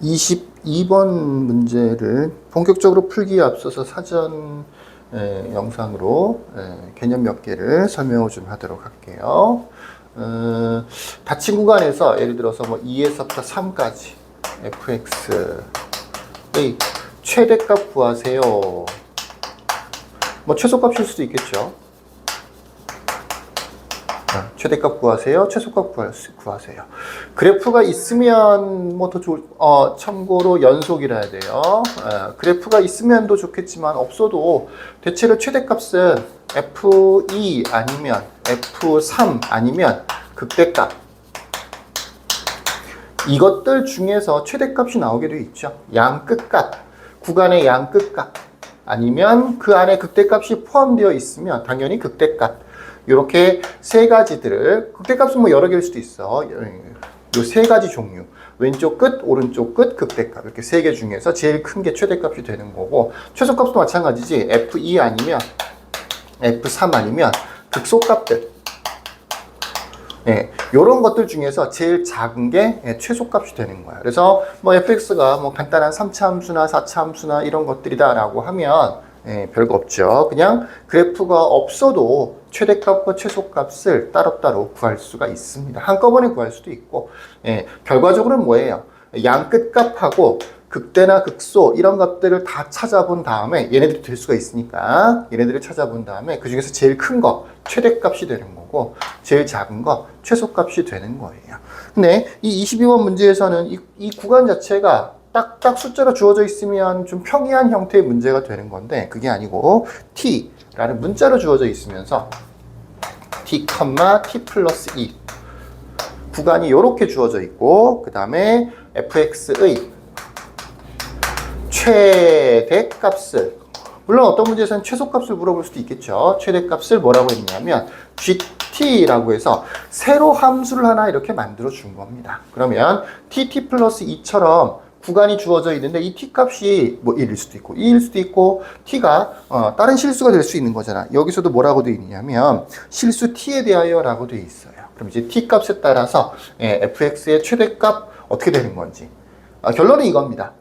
22번 문제를 본격적으로 풀기에 앞서서 사전 영상으로 개념 몇 개를 설명을 좀 하도록 할게요. 닫힌 구간에서 예를 들어서 뭐 2에서부터 3까지 fx의 최대값 구하세요. 뭐 최소값일 수도 있겠죠. 최대값 구하세요. 최소값 구하세요. 그래프가 있으면 뭐 더 참고로 연속이라 해야 돼요. 그래프가 있으면도 좋겠지만 없어도 대체로 최대값은 F2 아니면 F3 아니면 극대값. 이것들 중에서 최대값이 나오게 되어 있죠. 양끝값, 구간의 양끝값 아니면 그 안에 극대값이 포함되어 있으면 당연히 극대값. 이렇게 세 가지들을, 극대값은 뭐 여러 개일 수도 있어. 요 세 가지 종류. 왼쪽 끝, 오른쪽 끝, 극대값. 이렇게 세 개 중에서 제일 큰 게 최대값이 되는 거고, 최소값도 마찬가지지. F2 아니면 F3 아니면 극소값들. 요런 것들 중에서 제일 작은 게 최소값이 되는 거야. 그래서 뭐 fx가 뭐 간단한 3차 함수나 4차 함수나 이런 것들이다라고 하면 별거 없죠. 그냥 그래프가 없어도 최대값과 최소값을 따로따로 구할 수가 있습니다. 한꺼번에 구할 수도 있고, 결과적으로는 뭐예요? 양끝값하고 극대나 극소 이런 것들을 다 찾아본 다음에 얘네들이 될 수가 있으니까 얘네들을 찾아본 다음에 그 중에서 제일 큰 거 최대값이 되는 거고 제일 작은 거 최소값이 되는 거예요. 근데 이 22번 문제에서는 이 구간 자체가 딱딱 숫자로 주어져 있으면 좀 평이한 형태의 문제가 되는 건데 그게 아니고 t라는 문자로 주어져 있으면서 t, t 플러스 2 구간이 이렇게 주어져 있고 그 다음에 fx의 최대값을, 물론 어떤 문제에서는 최소값을 물어볼 수도 있겠죠. 최대값을 뭐라고 했냐면 gt라고 해서 세로 함수를 하나 이렇게 만들어 준 겁니다. 그러면 tt 플러스 2처럼 구간이 주어져 있는데 이 t값이 뭐 1일 수도 있고 2일 수도 있고 t가 다른 실수가 될 수 있는 거잖아. 여기서도 뭐라고 되어 있냐면 실수 t에 대하여 라고 되어 있어요. 그럼 이제 t값에 따라서 fx의 최대값 어떻게 되는 건지 결론은 이겁니다.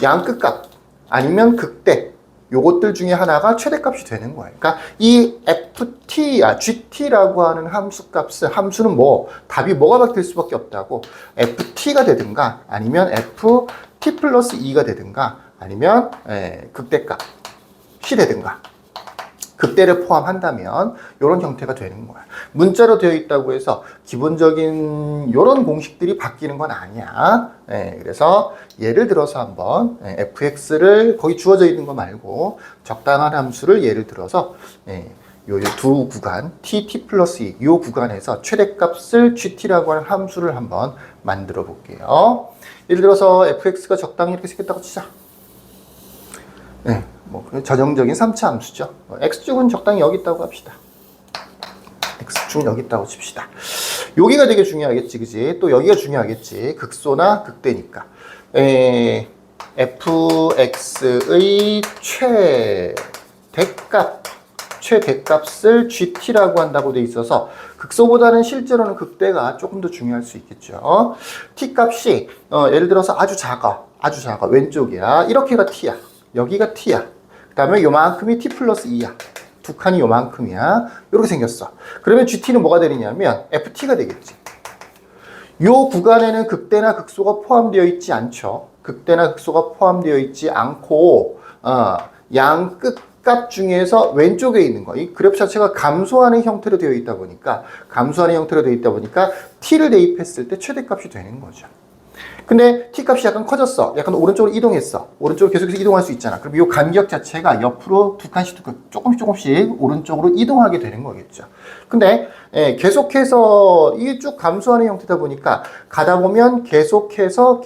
양끝값 아니면 극대 요것들 중에 하나가 최대값이 되는 거예요. 그러니까 이 gt라고 하는 함수는 뭐 답이 뭐가 될 수밖에 없다고 ft가 되든가 아니면 ft 플러스 2가 되든가 아니면 극대값이 되든가 극대를 포함한다면 이런 형태가 되는 거야. 문자로 되어 있다고 해서 기본적인 이런 공식들이 바뀌는 건 아니야. 그래서 예를 들어서 한번 fx를 거기 주어져 있는 거 말고 적당한 함수를 예를 들어서 요 두 구간 t 플러스 2 이 구간에서 최대값을 gt라고 하는 함수를 한번 만들어 볼게요. 예를 들어서 fx가 적당히 이렇게 생겼다고 치자. 뭐 전형적인 3차 함수죠. x축은 적당히 여기 있다고 합시다. x축은 여기 있다고 칩시다. 여기가 되게 중요하겠지, 그지? 또 여기가 중요하겠지. 극소나 극대니까. fx의 최대값을 gt라고 한다고 돼 있어서 극소보다는 실제로는 극대가 조금 더 중요할 수 있겠죠. t값이 예를 들어서 아주 작아. 왼쪽이야. 이렇게가 t야. 여기가 t야. 그 다음에 요만큼이 t 플러스 2야. 두 칸이 요만큼이야. 이렇게 생겼어. 그러면 gt는 뭐가 되느냐면 ft가 되겠지. 요 구간에는 극대나 극소가 포함되어 있지 않죠. 극대나 극소가 포함되어 있지 않고 양 끝값 중에서 왼쪽에 있는 거. 이 그래프 자체가 감소하는 형태로 되어 있다 보니까 t를 대입했을 때 최대값이 되는 거죠. 근데 t값이 약간 커졌어. 약간 오른쪽으로 이동했어. 오른쪽으로 계속해서 이동할 수 있잖아. 그럼 이 간격 자체가 옆으로 두 칸씩 조금씩 오른쪽으로 이동하게 되는 거겠죠. 근데 계속해서 이게 쭉 감소하는 형태다 보니까 가다 보면 계속해서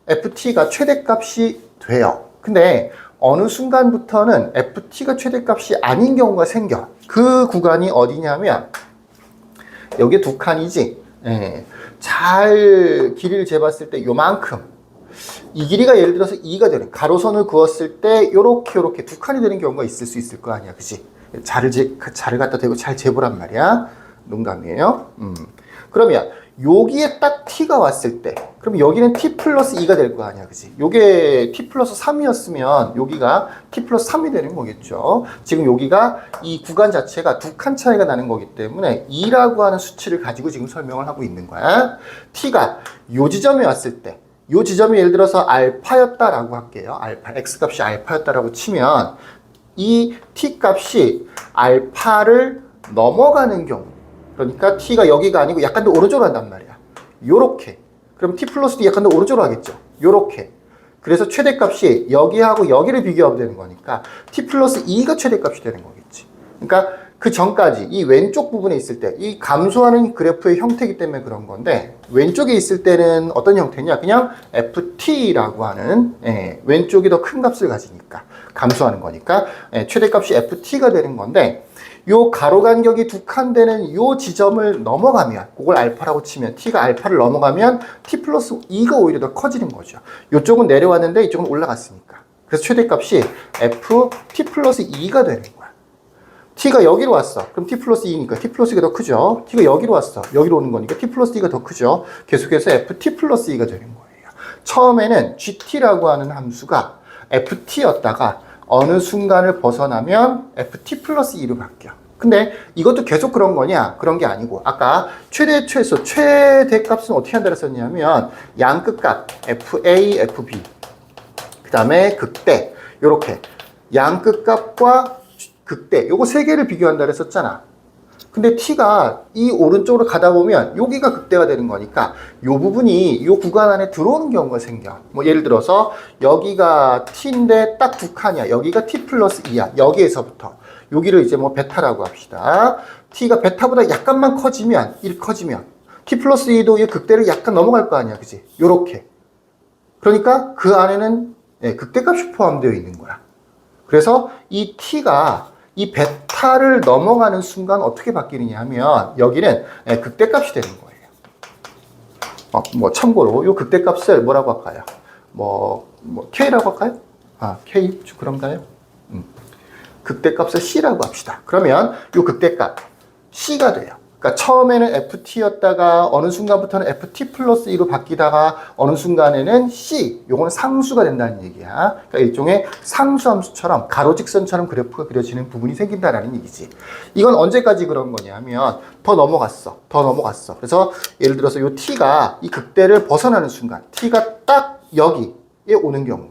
ft가 최대값이 돼요. 근데 어느 순간부터는 ft가 최대값이 아닌 경우가 생겨. 그 구간이 어디냐면 여기 두 칸이지. 잘 길이를 재봤을 때 요만큼 이 길이가 예를 들어서 2가 되는 가로선을 그었을 때 요렇게 두 칸이 되는 경우가 있을 수 있을 거 아니야, 그치? 자를 갖다 대고 잘 재보란 말이야. 농담이에요. 그러면 여기에 딱 t가 왔을 때, 그럼 여기는 t 플러스 2가 될 거 아니야, 그지? 요게 t 플러스 3이었으면 여기가 t 플러스 3이 되는 거겠죠. 지금 여기가 이 구간 자체가 두 칸 차이가 나는 거기 때문에 2라고 하는 수치를 가지고 지금 설명을 하고 있는 거야. t가 요 지점에 왔을 때, 요 지점이 예를 들어서 알파였다라고 할게요. 알파, x 값이 알파였다라고 치면 이 t 값이 알파를 넘어가는 경우, 그러니까 t가 여기가 아니고 약간 더 오른쪽으로 한단 말이야. 요렇게. 그럼 t 플러스도 약간 더 오른쪽으로 하겠죠. 요렇게. 그래서 최대값이 여기하고 여기를 비교하면 되는 거니까 t 플러스 2가 최대값이 되는 거겠지. 그러니까 그 전까지 이 왼쪽 부분에 있을 때 이 감소하는 그래프의 형태이기 때문에 그런 건데, 왼쪽에 있을 때는 어떤 형태냐, 그냥 ft라고 하는 왼쪽이 더 큰 값을 가지니까 감소하는 거니까 최대값이 ft가 되는 건데, 요 가로 간격이 두 칸 되는 요 지점을 넘어가면, 그걸 알파라고 치면, t가 알파를 넘어가면 t 플러스 2가 오히려 더 커지는 거죠. 요쪽은 내려왔는데 이쪽은 올라갔으니까. 그래서 최대값이 ft 플러스 2가 되는 거야. t가 여기로 왔어. 그럼 t 플러스 2니까 t 플러스 2가 더 크죠. t가 여기로 왔어. 여기로 오는 거니까 t 플러스 2가 더 크죠. 계속해서 ft 플러스 2가 되는 거예요. 처음에는 gt라고 하는 함수가 ft였다가 어느 순간을 벗어나면 ft 플러스 2로 바뀌어. 근데 이것도 계속 그런 거냐? 그런 게 아니고, 아까 최대, 최소, 최대값은 어떻게 한다 그랬었냐면 양끝값 fa, fb, 그 다음에 극대, 요렇게 양끝값과 극대, 요거 세 개를 비교한다 그랬었잖아. 근데 t가 이 오른쪽으로 가다 보면 여기가 극대가 되는 거니까 요 부분이 요 구간 안에 들어오는 경우가 생겨. 뭐 예를 들어서 여기가 t인데 딱 두 칸이야. 여기가 t 플러스 2야. 여기에서부터 여기를 이제 뭐 베타라고 합시다. t가 베타보다 약간만 커지면, 1 커지면 t 플러스 2도 이 극대를 약간 넘어갈 거 아니야, 그지? 요렇게. 그러니까 그 안에는 극대값이 포함되어 있는 거야. 그래서 이 t가 이 베타를 넘어가는 순간 어떻게 바뀌느냐 하면 여기는 극대값이 되는 거예요. 뭐 참고로 이 극대값을 뭐라고 할까요? 뭐 K라고 할까요? K 그런가요? 극대값을 C라고 합시다. 그러면 이 극대값 C가 돼요. 그러니까 처음에는 ft였다가 어느 순간부터는 ft 플러스 2로 바뀌다가 어느 순간에는 c, 요거는 상수가 된다는 얘기야. 그러니까 일종의 상수함수처럼 가로직선처럼 그래프가 그려지는 부분이 생긴다는 얘기지. 이건 언제까지 그런 거냐면 더 넘어갔어. 그래서 예를 들어서 요 t가 이 극대를 벗어나는 순간, t가 딱 여기에 오는 경우,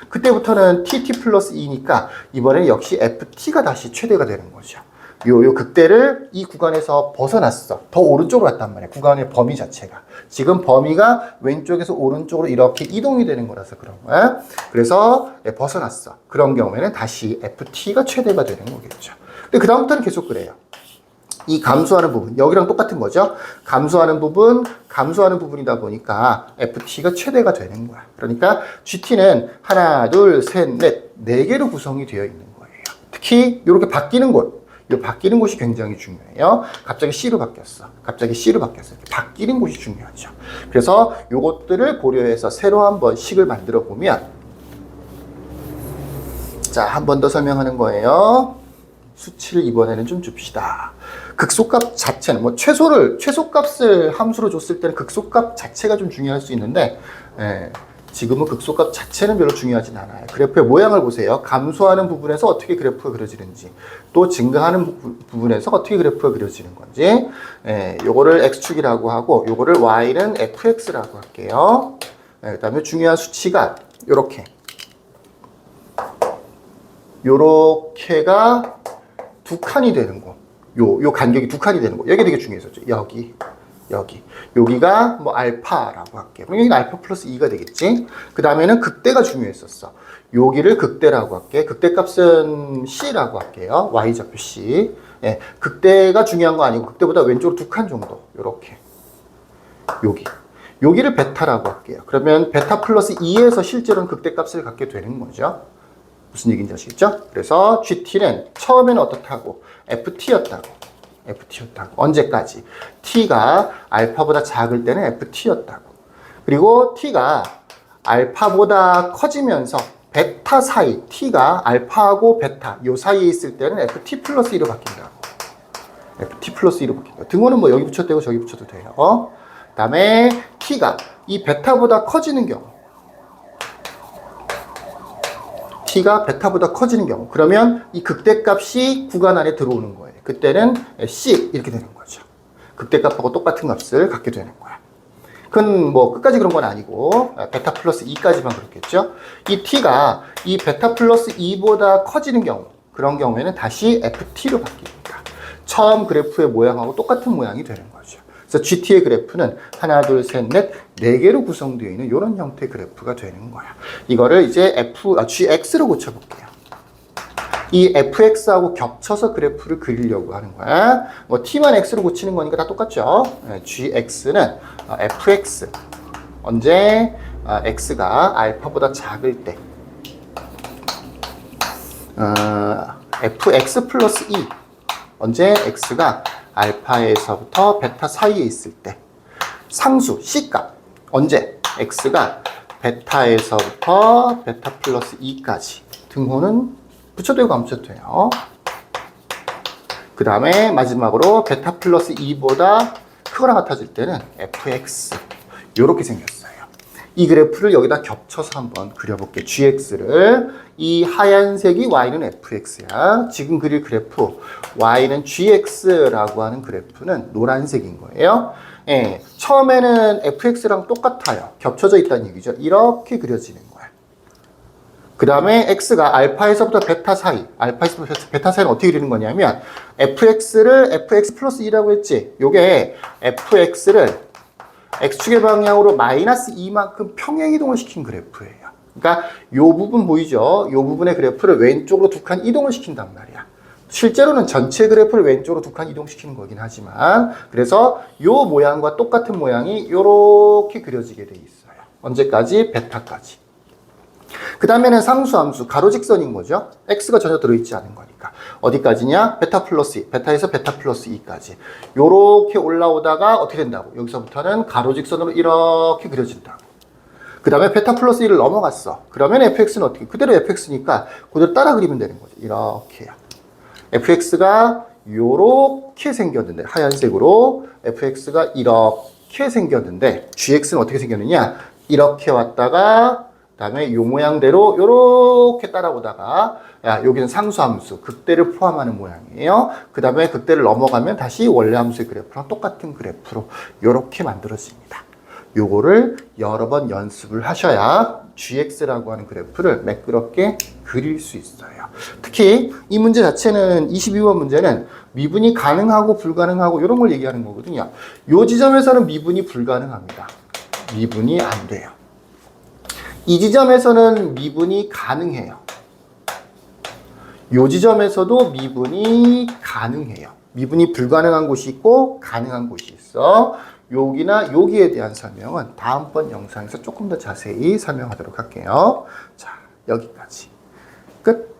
그때부터는 tt 플러스 2니까 이번에 역시 ft가 다시 최대가 되는 거죠. 요 극대를 이 구간에서 벗어났어. 더 오른쪽으로 갔단 말이야. 구간의 범위 자체가. 지금 범위가 왼쪽에서 오른쪽으로 이렇게 이동이 되는 거라서 그런 거야. 그래서 벗어났어. 그런 경우에는 다시 ft가 최대가 되는 거겠죠. 근데 그 다음부터는 계속 그래요. 이 감소하는 부분, 여기랑 똑같은 거죠. 감소하는 부분이다 보니까 ft가 최대가 되는 거야. 그러니까 gt는 하나, 둘, 셋, 넷, 네 개로 구성이 되어 있는 거예요. 특히 이렇게 바뀌는 곳, 이 바뀌는 곳이 굉장히 중요해요. 갑자기 C로 바뀌었어. 바뀌는 곳이 중요하죠. 그래서 요것들을 고려해서 새로 한번 식을 만들어 보면, 자, 한 번 더 설명하는 거예요. 수치를 이번에는 좀 줍시다. 극소값 자체는 뭐 최소값을 함수로 줬을 때는 극소값 자체가 좀 중요할 수 있는데, 지금은 극소값 자체는 별로 중요하진 않아요. 그래프의 모양을 보세요. 감소하는 부분에서 어떻게 그래프가 그려지는지, 또 증가하는 부분에서 어떻게 그래프가 그려지는 건지, 요거를 x축이라고 하고 요거를 y는 fx라고 할게요. 그 다음에 중요한 수치가 요렇게가 두 칸이 되는 거, 요 간격이 두 칸이 되는 거, 여기 되게 중요했었죠. 여기가 뭐 알파라고 할게요. 그럼 여기는 알파 플러스 2가 되겠지. 그 다음에는 극대가 중요했었어. 여기를 극대라고 할게. 극대값은 C라고 할게요. Y좌표 C. 극대가 중요한 거 아니고 극대보다 왼쪽으로 두 칸 정도. 요렇게. 여기를 베타라고 할게요. 그러면 베타 플러스 2에서 실제로는 극대값을 갖게 되는 거죠. 무슨 얘기인지 아시겠죠? 그래서 GT는 처음에는 어떻다고? FT였다고. 언제까지? T가 알파보다 작을 때는 FT였다고. 그리고 T가 알파보다 커지면서 베타 사이, T가 알파하고 베타 요 사이에 있을 때는 FT 플러스 2로 바뀐다고. ft 플러스 2로 바뀐 거예요. 등호는 뭐 여기 붙여도 되고 저기 붙여도 돼요. 그 다음에 t가 이 베타보다 커지는 경우, t가 베타보다 커지는 경우, 그러면 이 극대값이 구간 안에 들어오는 거예요. 그때는 c 이렇게 되는 거죠. 극대값하고 똑같은 값을 갖게 되는 거야. 그건 뭐 끝까지 그런 건 아니고 베타 플러스 2까지만 그렇겠죠. 이 t가 이 베타 플러스 2보다 커지는 경우, 그런 경우에는 다시 ft로 바뀝니다. 처음 그래프의 모양하고 똑같은 모양이 되는 거죠. 그래서 GT의 그래프는 하나, 둘, 셋, 넷, 4개로 구성되어 있는 이런 형태의 그래프가 되는 거야. 이거를 이제 GX로 고쳐볼게요. 이 fx하고 겹쳐서 그래프를 그리려고 하는 거야. 뭐 t만 x로 고치는 거니까 다 똑같죠. gx는 fx, 언제 x가 알파보다 작을 때, fx 플러스 2, 언제 x가 알파에서부터 베타 사이에 있을 때, 상수 c값, 언제 x가 베타에서부터 베타 플러스 2까지, 등호는 붙여도 되고 안 붙여도 돼요. 그 다음에 마지막으로 베타 플러스 2보다 크거나 같아질 때는 fx, 이렇게 생겼어요. 이 그래프를 여기다 겹쳐서 한번 그려볼게요. gx를. 이 하얀색이 y는 fx야. 지금 그릴 그래프 y는 gx라고 하는 그래프는 노란색인 거예요. 예, 처음에는 fx랑 똑같아요. 겹쳐져 있다는 얘기죠. 이렇게 그려지는 거예요. 그 다음에 x가 알파에서부터 베타 사이, 알파에서부터 베타 사이는 어떻게 그리는 거냐면 fx를 fx 플러스 2라고 했지. 요게 fx를 x축의 방향으로 마이너스 2만큼 평행이동을 시킨 그래프예요. 그러니까 요 부분 보이죠? 요 부분의 그래프를 왼쪽으로 2칸 이동을 시킨단 말이야. 실제로는 전체 그래프를 왼쪽으로 2칸 이동시키는 거긴 하지만, 그래서 요 모양과 똑같은 모양이 요렇게 그려지게 돼 있어요. 언제까지? 베타까지. 그 다음에는 상수함수, 가로직선인 거죠. x가 전혀 들어있지 않은 거니까. 어디까지냐? 베타 플러스 2, 베타에서 베타 플러스 2까지. 요렇게 올라오다가 어떻게 된다고? 여기서부터는 가로직선으로 이렇게 그려진다고. 그 다음에 베타 플러스 1을 넘어갔어. 그러면 fx는 어떻게? 그대로 fx니까 그대로 따라 그리면 되는 거죠. 이렇게요. fx가 요렇게 생겼는데, 하얀색으로 fx가 이렇게 생겼는데, gx는 어떻게 생겼느냐? 이렇게 왔다가 그 다음에 요 모양대로 요렇게 따라오다가, 야, 여기는 상수함수, 극대를 포함하는 모양이에요. 그 다음에 극대를 넘어가면 다시 원래 함수의 그래프랑 똑같은 그래프로 요렇게 만들어집니다. 요거를 여러 번 연습을 하셔야 gx라고 하는 그래프를 매끄럽게 그릴 수 있어요. 특히 이 문제 자체는 22번 문제는 미분이 가능하고 불가능하고 이런 걸 얘기하는 거거든요. 요 지점에서는 미분이 불가능합니다. 미분이 안 돼요. 이 지점에서는 미분이 가능해요. 이 지점에서도 미분이 가능해요. 미분이 불가능한 곳이 있고 가능한 곳이 있어. 여기나 여기에 대한 설명은 다음번 영상에서 조금 더 자세히 설명하도록 할게요. 자, 여기까지. 끝.